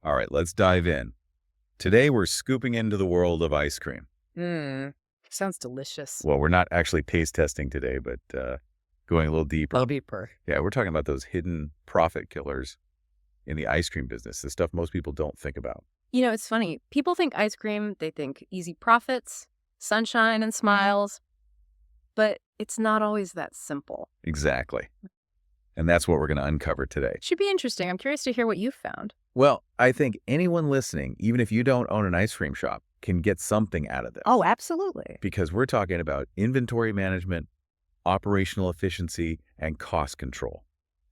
All right, let's dive in. Today, we're scooping into the world of ice cream. Mmm, sounds delicious. Well, we're not actually taste testing today, but going a little deeper. Oh, deeper. Yeah, we're talking about those hidden profit killers in the ice cream business, the stuff most people don't think about. You know, it's funny. People think ice cream, they think easy profits, sunshine and smiles, but it's not always that simple. Exactly. And that's what we're going to uncover today. Should be interesting. I'm curious to hear what you found. Well, I think anyone listening, even if you don't own an ice cream shop, can get something out of this. Oh, absolutely. Because we're talking about inventory management, operational efficiency, and cost control.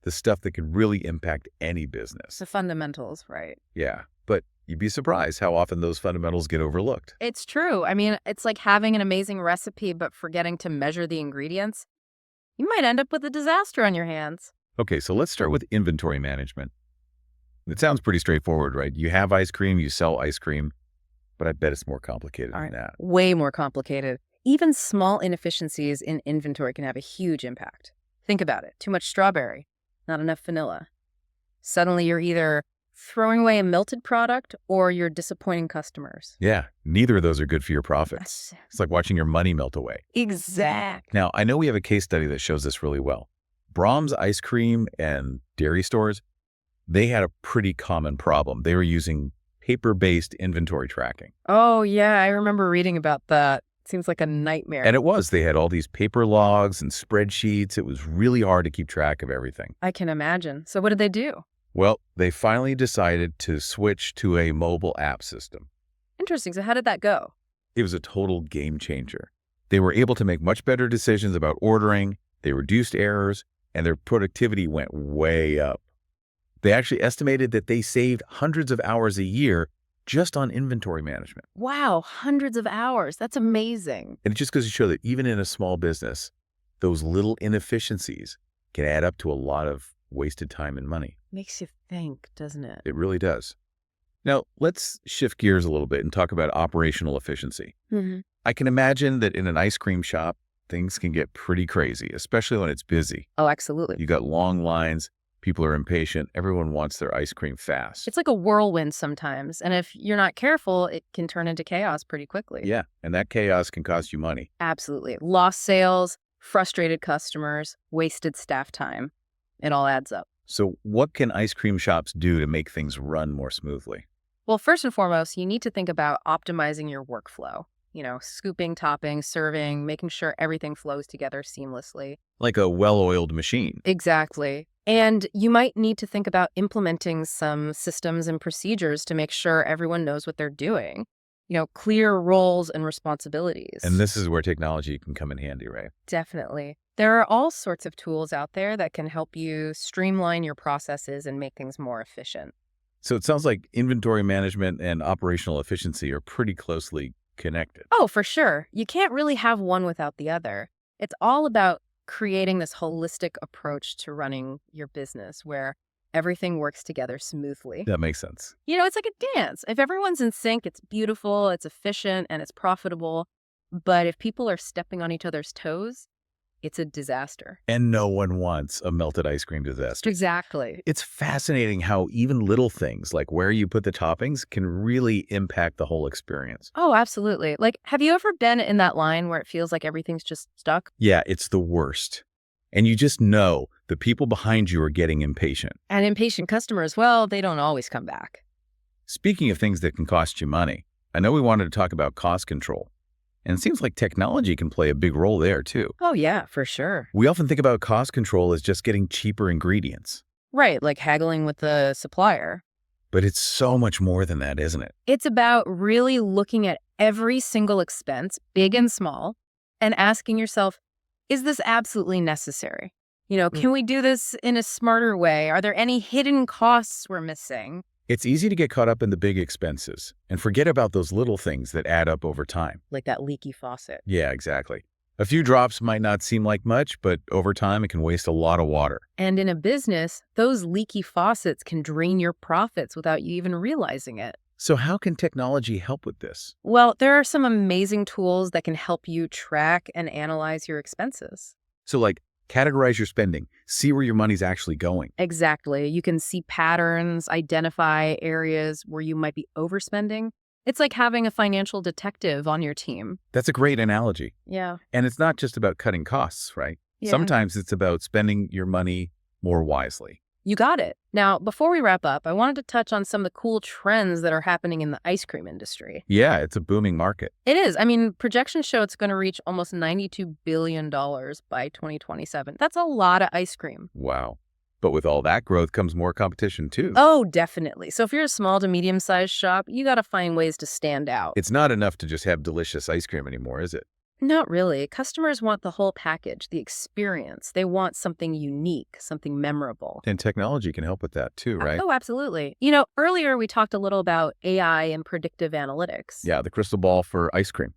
The stuff that can really impact any business. The fundamentals, right? Yeah, but you'd be surprised how often those fundamentals get overlooked. It's true. I mean, it's like having an amazing recipe, but forgetting to measure the ingredients. You might end up with a disaster on your hands. Okay, so let's start with inventory management. It sounds pretty straightforward, right? You have ice cream, you sell ice cream, but I bet it's more complicated All than right. that. Way more complicated. Even small inefficiencies in inventory can have a huge impact. Think about it. Too much strawberry, not enough vanilla. Suddenly you're either throwing away a melted product or you're disappointing customers. Yeah, neither of those are good for your profits. It's like watching your money melt away. Exact. Now, I know we have a case study that shows this really well. Brahms ice cream and dairy stores, they had a pretty common problem. They were using paper-based inventory tracking. Oh, yeah. I remember reading about that. Seems like a nightmare. And it was. They had all these paper logs and spreadsheets. It was really hard to keep track of everything. I can imagine. So what did they do? Well, they finally decided to switch to a mobile app system. Interesting. So how did that go? It was a total game changer. They were able to make much better decisions about ordering, they reduced errors, and their productivity went way up. They actually estimated that they saved hundreds of hours a year just on inventory management. Wow, hundreds of hours. That's amazing. And it just goes to show that even in a small business, those little inefficiencies can add up to a lot of wasted time and money. Makes you think, doesn't it? It really does. Now, let's shift gears a little bit and talk about operational efficiency. Mm-hmm. I can imagine that in an ice cream shop, things can get pretty crazy, especially when it's busy. Oh, absolutely. You got long lines, people are impatient, everyone wants their ice cream fast. It's like a whirlwind sometimes. And if you're not careful, it can turn into chaos pretty quickly. Yeah, and that chaos can cost you money. Absolutely. Lost sales, frustrated customers, wasted staff time. It all adds up. So what can ice cream shops do to make things run more smoothly? Well, first and foremost, you need to think about optimizing your workflow. You know, scooping, topping, serving, making sure everything flows together seamlessly. Like a well-oiled machine. Exactly. And you might need to think about implementing some systems and procedures to make sure everyone knows what they're doing. You know, clear roles and responsibilities. And this is where technology can come in handy, right? Definitely. There are all sorts of tools out there that can help you streamline your processes and make things more efficient. So it sounds like inventory management and operational efficiency are pretty closely connected. Oh, for sure. You can't really have one without the other. It's all about creating this holistic approach to running your business where everything works together smoothly. That makes sense. You know, it's like a dance. If everyone's in sync, it's beautiful, it's efficient, and it's profitable. But if people are stepping on each other's toes, it's a disaster. And no one wants a melted ice cream disaster. Exactly. It's fascinating how even little things like where you put the toppings can really impact the whole experience. Oh, absolutely. Like, have you ever been in that line where it feels like everything's just stuck? Yeah, it's the worst. And you just know the people behind you are getting impatient. And impatient customers, well, they don't always come back. Speaking of things that can cost you money, I know we wanted to talk about cost control. And it seems like technology can play a big role there, too. Oh, yeah, for sure. We often think about cost control as just getting cheaper ingredients. Right, like haggling with the supplier. But it's so much more than that, isn't it? It's about really looking at every single expense, big and small, and asking yourself, is this absolutely necessary? You know, can we do this in a smarter way? Are there any hidden costs we're missing? It's easy to get caught up in the big expenses and forget about those little things that add up over time. Like that leaky faucet. Yeah, exactly. A few drops might not seem like much, but over time it can waste a lot of water. And in a business, those leaky faucets can drain your profits without you even realizing it. So how can technology help with this? Well, there are some amazing tools that can help you track and analyze your expenses. So like Categorize your spending. See where your money's actually going. Exactly. You can see patterns, identify areas where you might be overspending. It's like having a financial detective on your team. That's a great analogy. Yeah. And it's not just about cutting costs, right? Yeah. Sometimes it's about spending your money more wisely. You got it. Now, before we wrap up, I wanted to touch on some of the cool trends that are happening in the ice cream industry. Yeah, it's a booming market. It is. I mean, projections show it's going to reach almost $92 billion by 2027. That's a lot of ice cream. Wow. But with all that growth comes more competition too. Oh, definitely. So if you're a small to medium-sized shop, you got to find ways to stand out. It's not enough to just have delicious ice cream anymore, is it? Not really. Customers want the whole package, the experience. They want something unique, something memorable. And technology can help with that too, right? Oh, absolutely. You know, earlier we talked a little about AI and predictive analytics. Yeah, the crystal ball for ice cream.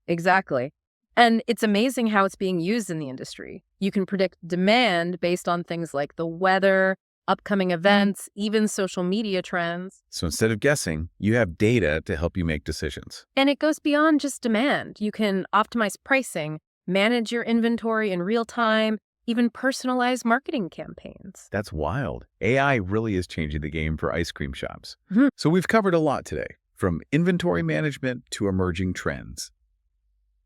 Exactly. And it's amazing how it's being used in the industry. You can predict demand based on things like the weather, upcoming events, even social media trends. So instead of guessing, you have data to help you make decisions. And it goes beyond just demand. You can optimize pricing, manage your inventory in real time, even personalize marketing campaigns. That's wild. AI really is changing the game for ice cream shops. Mhm. So we've covered a lot today, from inventory management to emerging trends.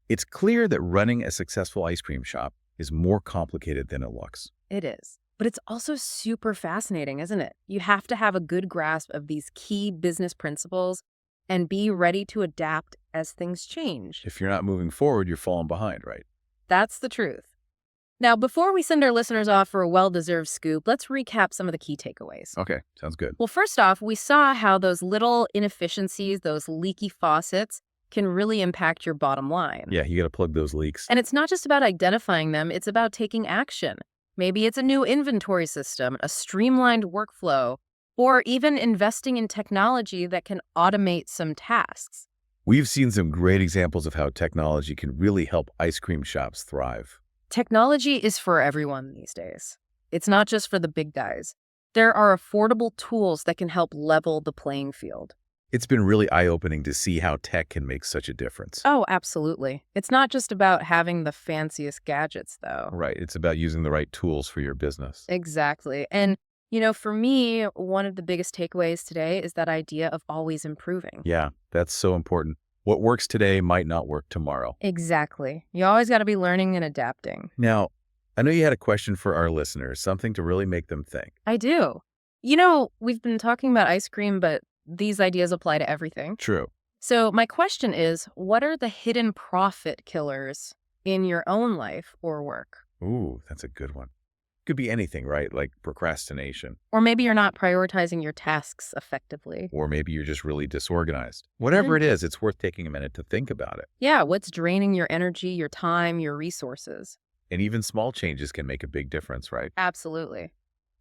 It's clear that running a successful ice cream shop is more complicated than it looks. It is. But it's also super fascinating, isn't it? You have to have a good grasp of these key business principles and be ready to adapt as things change. If you're not moving forward, you're falling behind, right? That's the truth. Now, before we send our listeners off for a well-deserved scoop, let's recap some of the key takeaways. Okay, sounds good. Well, first off, we saw how those little inefficiencies, those leaky faucets, can really impact your bottom line. Yeah, you got to plug those leaks. And it's not just about identifying them, it's about taking action. Maybe it's a new inventory system, a streamlined workflow, or even investing in technology that can automate some tasks. We've seen some great examples of how technology can really help ice cream shops thrive. Technology is for everyone these days. It's not just for the big guys. There are affordable tools that can help level the playing field. It's been really eye-opening to see how tech can make such a difference. Oh, absolutely. It's not just about having the fanciest gadgets, though. Right. It's about using the right tools for your business. Exactly. And, you know, for me, one of the biggest takeaways today is that idea of always improving. Yeah, that's so important. What works today might not work tomorrow. Exactly. You always got to be learning and adapting. Now, I know you had a question for our listeners, something to really make them think. I do. You know, we've been talking about ice cream, but these ideas apply to everything. True. So my question is, what are the hidden profit killers in your own life or work? Ooh, that's a good one. Could be anything, right? Like procrastination. Or maybe you're not prioritizing your tasks effectively. Or maybe you're just really disorganized. Whatever it is, it's worth taking a minute to think about it. Yeah, what's draining your energy, your time, your resources? And even small changes can make a big difference, right? Absolutely.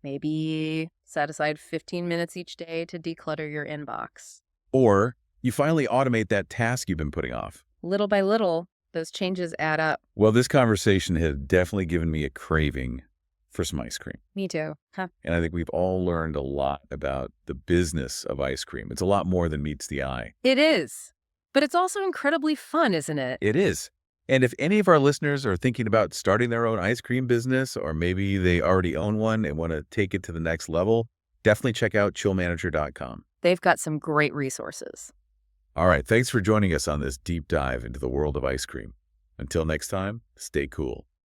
Maybe set aside 15 minutes each day to declutter your inbox. Or you finally automate that task you've been putting off. Little by little, those changes add up. Well, this conversation has definitely given me a craving for some ice cream. Me too. And I think we've all learned a lot about the business of ice cream. It's a lot more than meets the eye. It is. But it's also incredibly fun, isn't it? It is. And if any of our listeners are thinking about starting their own ice cream business, or maybe they already own one and want to take it to the next level, definitely check out chillmanager.com. They've got some great resources. All right. Thanks for joining us on this deep dive into the world of ice cream. Until next time, stay cool.